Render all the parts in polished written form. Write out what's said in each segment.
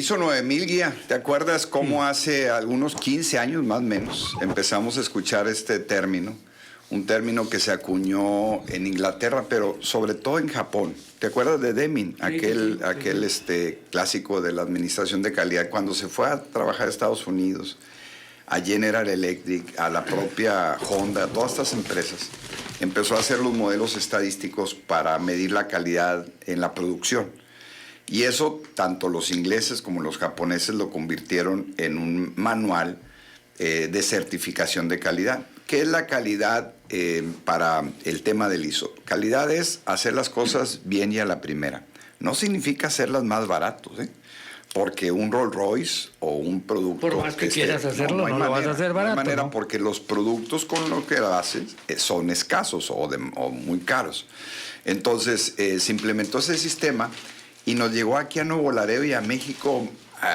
ISO 9000, guía. ¿Te acuerdas cómo hace algunos 15 años más o menos empezamos a escuchar este término? Un término que se acuñó en Inglaterra, pero sobre todo en Japón. ¿Te acuerdas de Deming? Aquel clásico de la administración de calidad, cuando se fue a trabajar a Estados Unidos, a General Electric, a la propia Honda, a todas estas empresas, empezó a hacer los modelos estadísticos para medir la calidad en la producción. Y eso, tanto los ingleses como los japoneses lo convirtieron en un manual de certificación de calidad. ¿Qué es la calidad para el tema del ISO? Calidad es hacer las cosas bien y a la primera. No significa hacerlas más baratos, porque un Rolls Royce o un producto... Por más que quieras hacerlo, no lo vas a hacer barato. No hay manera, ¿no? Porque los productos con lo que haces son escasos o muy caros. Entonces, se implementó ese sistema y nos llegó aquí a Nuevo Laredo y a México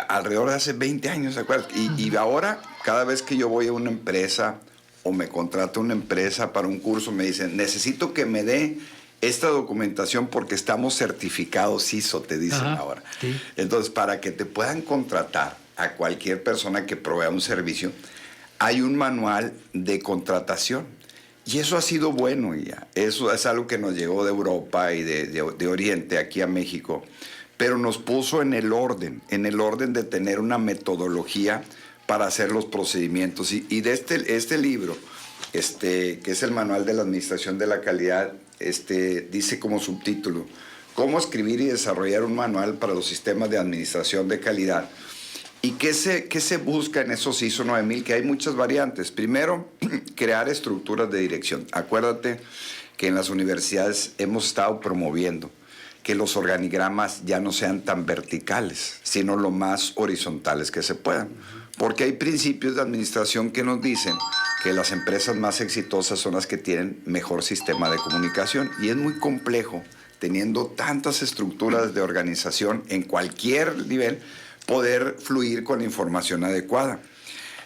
alrededor de hace 20 años, ¿se acuerdan? Y ahora, cada vez que yo voy a una empresa o me contrata una empresa para un curso, me dicen, necesito que me dé esta documentación porque estamos certificados ISO, te dicen ahora. Sí. Entonces, para que te puedan contratar a cualquier persona que provea un servicio, hay un manual de contratación. Y eso ha sido bueno ya. Eso es algo que nos llegó de Europa y de Oriente aquí a México, pero nos puso en el orden de tener una metodología para hacer los procedimientos. Y de este libro, que es el Manual de la Administración de la Calidad, dice como subtítulo, cómo escribir y desarrollar un manual para los sistemas de administración de calidad. ¿Y qué se busca en esos ISO 9000? Que hay muchas variantes. Primero, crear estructuras de dirección. Acuérdate que en las universidades hemos estado promoviendo que los organigramas ya no sean tan verticales, sino lo más horizontales que se puedan. Porque hay principios de administración que nos dicen que las empresas más exitosas son las que tienen mejor sistema de comunicación. Y es muy complejo, teniendo tantas estructuras de organización en cualquier nivel, poder fluir con la información adecuada.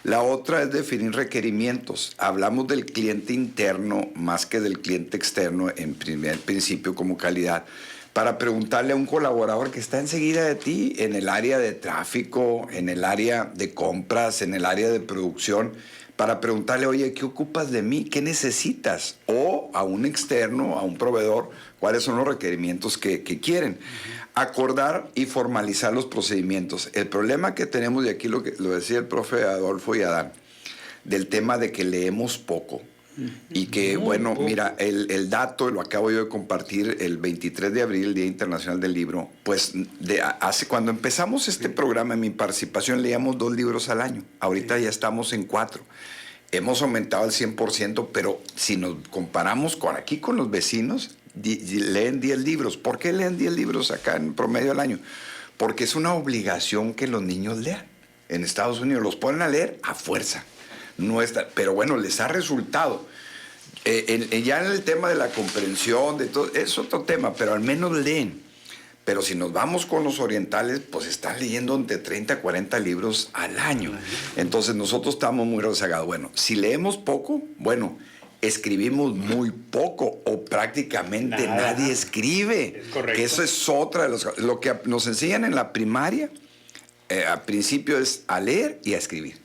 La otra es definir requerimientos. Hablamos del cliente interno más que del cliente externo en primer principio como calidad, para preguntarle a un colaborador que está enseguida de ti en el área de tráfico, en el área de compras, en el área de producción, para preguntarle, oye, ¿qué ocupas de mí? ¿Qué necesitas? O a un externo, a un proveedor, ¿cuáles son los requerimientos que quieren? Acordar y formalizar los procedimientos. El problema que tenemos, y aquí lo decía el profe Adolfo y Adán, del tema de que leemos poco. Y que, bueno, mira, el dato, lo acabo yo de compartir el 23 de abril, el Día Internacional del Libro, pues cuando empezamos este programa, en mi participación, leíamos 2 libros al año. Ahorita ya estamos en 4. Hemos aumentado al 100%, pero si nos comparamos con los vecinos, leen 10 libros. ¿Por qué leen 10 libros acá en promedio al año? Porque es una obligación que los niños lean. En Estados Unidos los ponen a leer a fuerza. Pero bueno, les ha resultado. Ya en el tema de la comprensión, de todo, es otro tema, pero al menos leen. Pero si nos vamos con los orientales, pues están leyendo entre 30 a 40 libros al año. Entonces nosotros estamos muy rezagados. Bueno, si leemos poco, bueno, escribimos muy poco o prácticamente nadie escribe. Es correcto. Que eso es otra de lo que nos enseñan en la primaria, al principio es a leer y a escribir.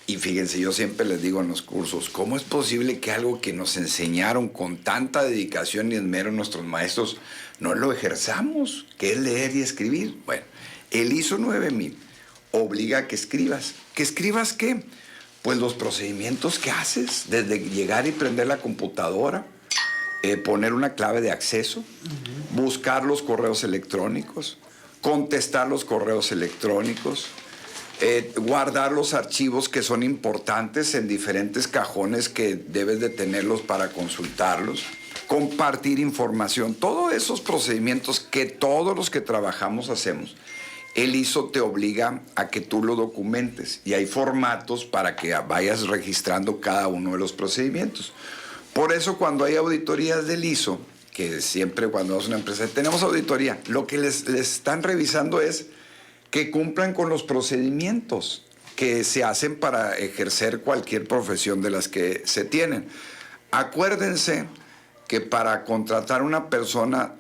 Y fíjense, yo siempre les digo en los cursos, ¿cómo es posible que algo que nos enseñaron con tanta dedicación y esmero nuestros maestros no lo ejerzamos? ¿Qué es leer y escribir? Bueno, el ISO 9000 obliga a que escribas. ¿Que escribas qué? Pues los procedimientos que haces, desde llegar y prender la computadora, poner una clave de acceso, buscar los correos electrónicos, contestar los correos electrónicos, guardar los archivos que son importantes en diferentes cajones que debes de tenerlos para consultarlos, compartir información, todos esos procedimientos que todos los que trabajamos hacemos. El ISO te obliga a que tú lo documentes y hay formatos para que vayas registrando cada uno de los procedimientos. Por eso cuando hay auditorías del ISO, que siempre cuando es una empresa tenemos auditoría, lo que les están revisando es que cumplan con los procedimientos que se hacen para ejercer cualquier profesión de las que se tienen. Acuérdense que para contratar a una persona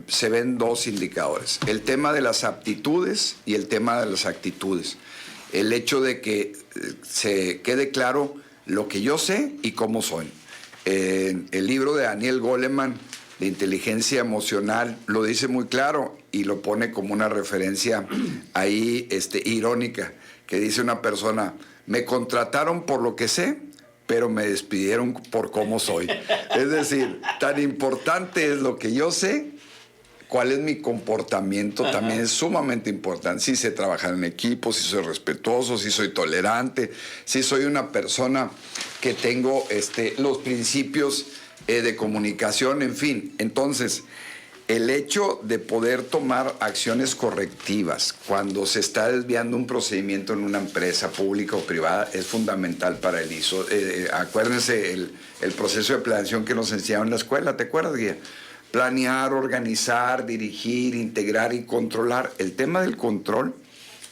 se ven dos indicadores. El tema de las aptitudes y el tema de las actitudes. El hecho de que se quede claro lo que yo sé y cómo soy. El libro de Daniel Goleman, de inteligencia emocional, lo dice muy claro y lo pone como una referencia ahí irónica, que dice una persona: me contrataron por lo que sé, pero me despidieron por cómo soy. Es decir, tan importante es lo que yo sé, cuál es mi comportamiento. Ajá. También es sumamente importante. Si sé trabajar en equipo, si soy respetuoso, si soy tolerante, si soy una persona que tengo los principios de comunicación, en fin. Entonces, el hecho de poder tomar acciones correctivas cuando se está desviando un procedimiento en una empresa pública o privada es fundamental para el ISO. Acuérdense el proceso de planeación que nos enseñaron en la escuela, ¿te acuerdas, Guía? Planear, organizar, dirigir, integrar y controlar. El tema del control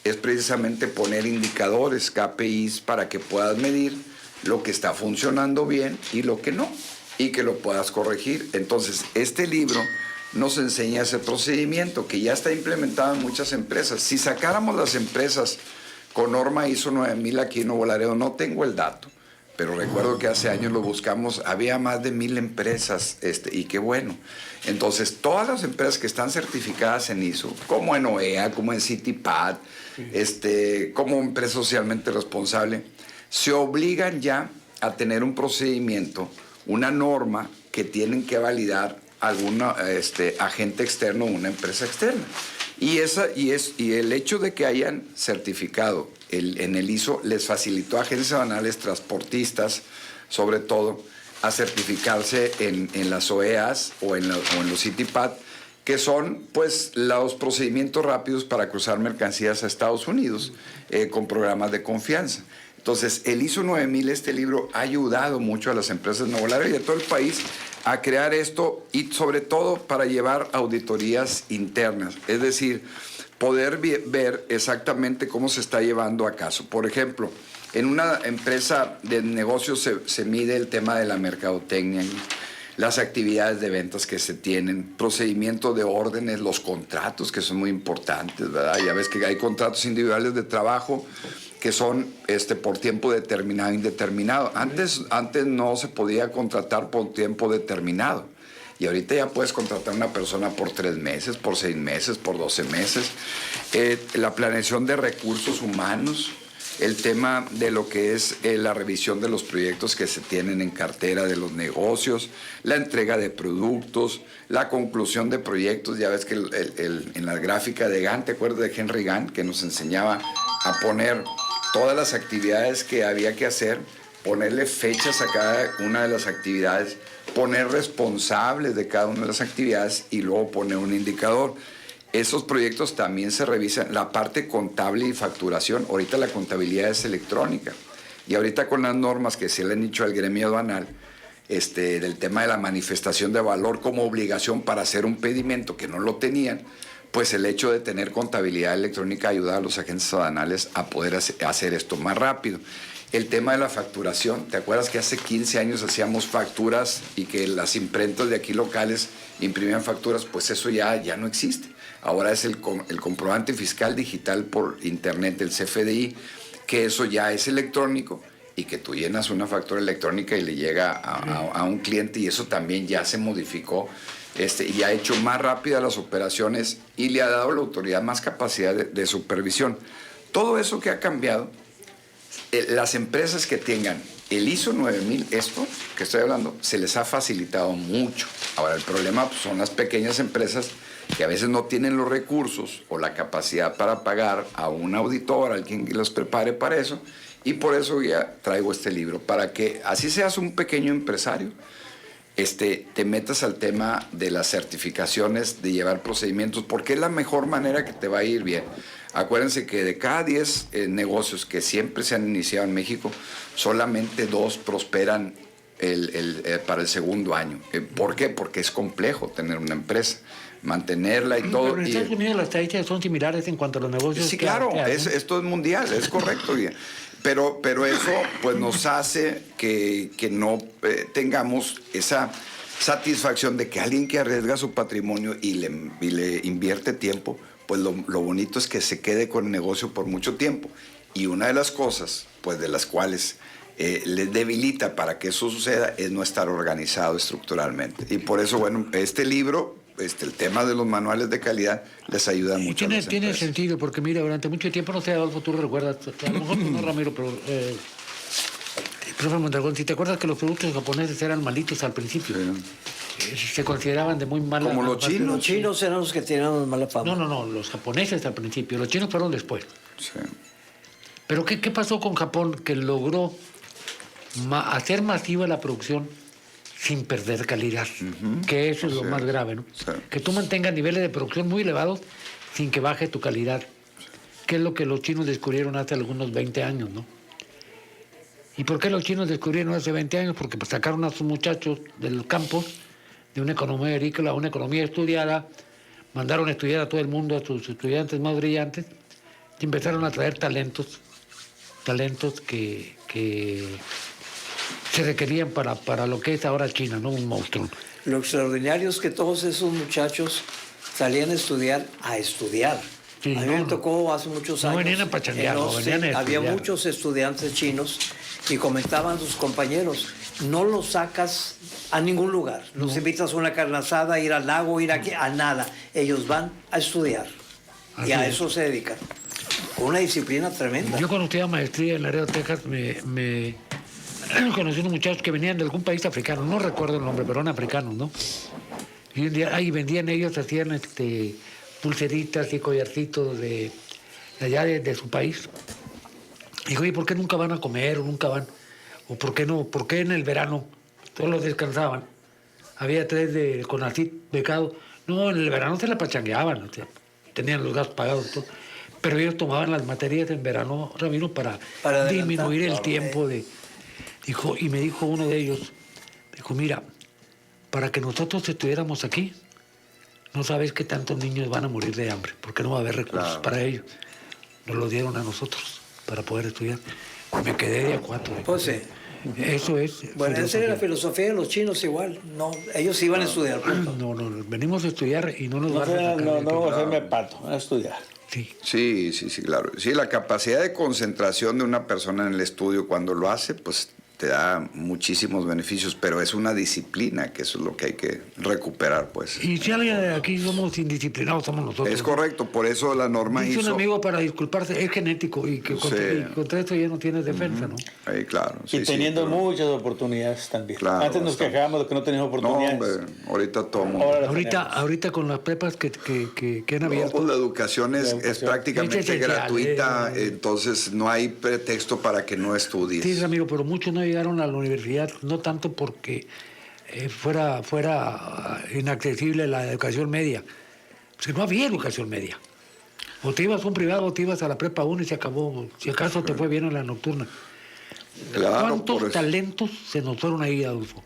es precisamente poner indicadores, KPIs, para que puedas medir lo que está funcionando bien y lo que no, y que lo puedas corregir. Entonces, este libro nos enseña ese procedimiento que ya está implementado en muchas empresas. Si sacáramos las empresas con norma ISO 9000 aquí en Nuevo Laredo, no tengo el dato, pero recuerdo que hace años lo buscamos, había más de 1000 empresas, y qué bueno. Entonces, todas las empresas que están certificadas en ISO, como en OEA, como en CityPad, como empresa socialmente responsable, se obligan ya a tener un procedimiento, una norma que tienen que validar algún agente externo o una empresa externa. Y el hecho de que hayan certificado en el ISO les facilitó a agencias aduanales, transportistas, sobre todo, a certificarse en las OEAs o en los CityPad, que son pues los procedimientos rápidos para cruzar mercancías a Estados Unidos con programas de confianza. Entonces, el ISO 9000, este libro, ha ayudado mucho a las empresas de Nuevo Laredo y a todo el país a crear esto y sobre todo para llevar auditorías internas, es decir, poder ver exactamente cómo se está llevando a cabo. Por ejemplo, en una empresa de negocios se mide el tema de la mercadotecnia, las actividades de ventas que se tienen, procedimiento de órdenes, los contratos que son muy importantes, ¿verdad? Ya ves que hay contratos individuales de trabajo que son por tiempo determinado e indeterminado. Antes no se podía contratar por tiempo determinado. Y ahorita ya puedes contratar a una persona por 3 meses, por 6 meses, por 12 meses. La planeación de recursos humanos, el tema de lo que es la revisión de los proyectos que se tienen en cartera de los negocios, la entrega de productos, la conclusión de proyectos. Ya ves que en la gráfica de Gantt, ¿te acuerdas de Henry Gantt, que nos enseñaba a poner todas las actividades que había que hacer, ponerle fechas a cada una de las actividades, poner responsables de cada una de las actividades y luego poner un indicador? Esos proyectos también se revisan, la parte contable y facturación. Ahorita la contabilidad es electrónica y ahorita con las normas que se le han dicho al gremio aduanal, del tema de la manifestación de valor como obligación para hacer un pedimento que no lo tenían, pues el hecho de tener contabilidad electrónica ayuda a los agentes aduanales a poder hacer esto más rápido. El tema de la facturación, ¿te acuerdas que hace 15 años hacíamos facturas y que las imprentas de aquí locales imprimían facturas? Pues eso ya no existe. Ahora es el comprobante fiscal digital por internet del CFDI, que eso ya es electrónico y que tú llenas una factura electrónica y le llega a un cliente, y eso también ya se modificó. Y ha hecho más rápidas las operaciones y le ha dado a la autoridad más capacidad de supervisión. Todo eso que ha cambiado, las empresas que tengan el ISO 9000, esto que estoy hablando, se les ha facilitado mucho. Ahora, el problema pues, son las pequeñas empresas que a veces no tienen los recursos o la capacidad para pagar a un auditor, a alguien que los prepare para eso, y por eso ya traigo este libro, para que así seas un pequeño empresario, te metas al tema de las certificaciones, de llevar procedimientos, porque es la mejor manera que te va a ir bien. Acuérdense que de cada 10 negocios que siempre se han iniciado en México, solamente 2 prosperan para el segundo año. ¿Por qué? Porque es complejo tener una empresa, mantenerla y todo. Pero en Estados Unidos las estadísticas son similares en cuanto a los negocios. Sí, claro, esto es mundial, es correcto. Pero eso pues nos hace que no tengamos satisfacción de que alguien que arriesga su patrimonio y le invierte tiempo, pues lo bonito es que se quede con el negocio por mucho tiempo. Y una de las cosas, pues de las cuales les debilita para que eso suceda, es no estar organizado estructuralmente. Y por eso, bueno, este libro, el tema de los manuales de calidad, les ayuda mucho. Tiene sentido, porque mira, durante mucho tiempo, no sé, Adolfo, tú recuerdas, a lo mejor no, Ramiro, pero... Profe Mondragón, si te acuerdas que los productos japoneses eran malitos al principio, se consideraban de muy mala... Como los chinos. Los chinos eran los que tenían mala fama. No, los japoneses al principio, los chinos fueron después. Sí. Pero ¿qué pasó con Japón? Que logró hacer masiva la producción sin perder calidad, que eso es lo más grave, ¿no? Sí. Que tú mantengas niveles de producción muy elevados sin que baje tu calidad, que es lo que los chinos descubrieron hace algunos 20 años, ¿no? ¿Y por qué los chinos descubrieron hace 20 años? Porque pues, sacaron a sus muchachos del campo, de una economía agrícola, una economía estudiada, mandaron a estudiar a todo el mundo, a sus estudiantes más brillantes, y empezaron a traer talentos que se requerían para lo que es ahora China, ¿no? Un monstruo. Lo extraordinario es que todos esos muchachos salían a estudiar. Sí, a mí me tocó hace muchos años. No venían a pachanguear, venían a había estudiar. muchos estudiantes chinos y comentaban sus compañeros, no los sacas a ningún lugar. Los invitas a una carne asada, ir al lago, ir aquí, a nada. Ellos van a estudiar. Así y a es. eso se dedican. Con una disciplina tremenda. Yo cuando estudiaba maestría en Laredo, Texas, me conocí unos muchachos que venían de algún país africano, no recuerdo el nombre, pero eran africanos, ¿no? Y un día ahí vendían ellos, hacían pulseritas y collarcitos de allá de su país. Dijo, oye, ¿por qué nunca van a comer o nunca van? ¿O por qué no? ¿Por qué en el verano todos los descansaban? Había 3 de CONACYT becado. No, en el verano se la pachangueaban, o sea, tenían los gastos pagados, todo. Pero ellos tomaban las materias en verano, Ramiro, para disminuir el tiempo de... Dijo, y me dijo uno de ellos, dijo, mira, para que nosotros estuviéramos aquí, no sabes qué tantos niños van a morir de hambre, porque no va a haber recursos para ellos. Nos lo dieron a nosotros para poder estudiar. Me quedé de a 4. Pues sí. Eso es. Bueno, esa era la filosofía de los chinos igual. No, ellos iban a estudiar. Punto. No, venimos a estudiar y no nos No, van a sacar del no, país. hacerme pato, a estudiar. Sí. Sí, claro. Sí, la capacidad de concentración de una persona en el estudio cuando lo hace, pues te da muchísimos beneficios, pero es una disciplina, que eso es lo que hay que recuperar, pues. Y si alguien de aquí somos indisciplinados, somos nosotros. Es correcto, por eso la norma Dice un hizo... amigo para disculparse, es genético y que contra esto ya no tienes defensa, ¿no? Ahí, claro. Y teniendo pero- muchas oportunidades también. Claro, Antes nos bastante. quejábamos de que no teníamos No, oportunidades. hombre, ahorita todo el mundo. Ahora las tenemos. Ahorita con las prepas que han No, abierto. pues la educación es educación. prácticamente Es esencial, gratuita, entonces no hay pretexto para que no estudies. Sí, Ramiro, pero muchos no llegaron a la universidad, no tanto porque fuera inaccesible la educación media, porque no había educación media. O te ibas a un privado o te ibas a la prepa 1 y se acabó. Si acaso te fue bien en la nocturna. Claro, ¿Cuántos por eso. talentos se nos fueron ahí, Adolfo?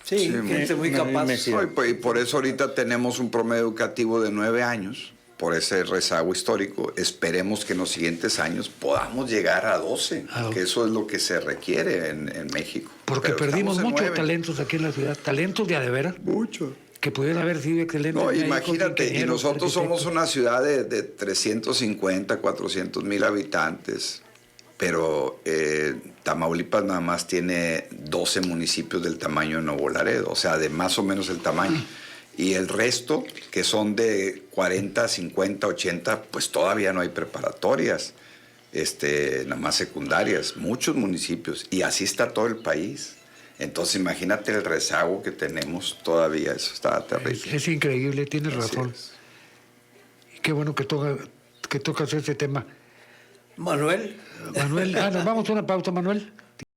Sí, gente muy una capaz. inmensidad. Y por eso ahorita tenemos un promedio educativo de 9 años, por ese rezago histórico. Esperemos que en los siguientes años podamos llegar a 12, que eso es lo que se requiere en México. Porque Pero perdimos estamos en muchos 9. talentos aquí en la ciudad, talentos de a de veras, Mucho. que pudieran haber sido excelentes. No, médicos, imagínate, y ingenieros, nosotros somos arquitectos. una ciudad de 350, 400 mil habitantes, pero Tamaulipas nada más tiene 12 municipios del tamaño de Nuevo Laredo, o sea, de más o menos el tamaño. Y el resto, que son de 40, 50, 80, pues todavía no hay preparatorias, nada más secundarias, muchos municipios, y así está todo el país. Entonces imagínate el rezago que tenemos todavía, eso está terrible. Es increíble, tienes Así razón. es. Y qué bueno que tocas ese tema. Manuel. Manuel, nos vamos a una pausa, Manuel.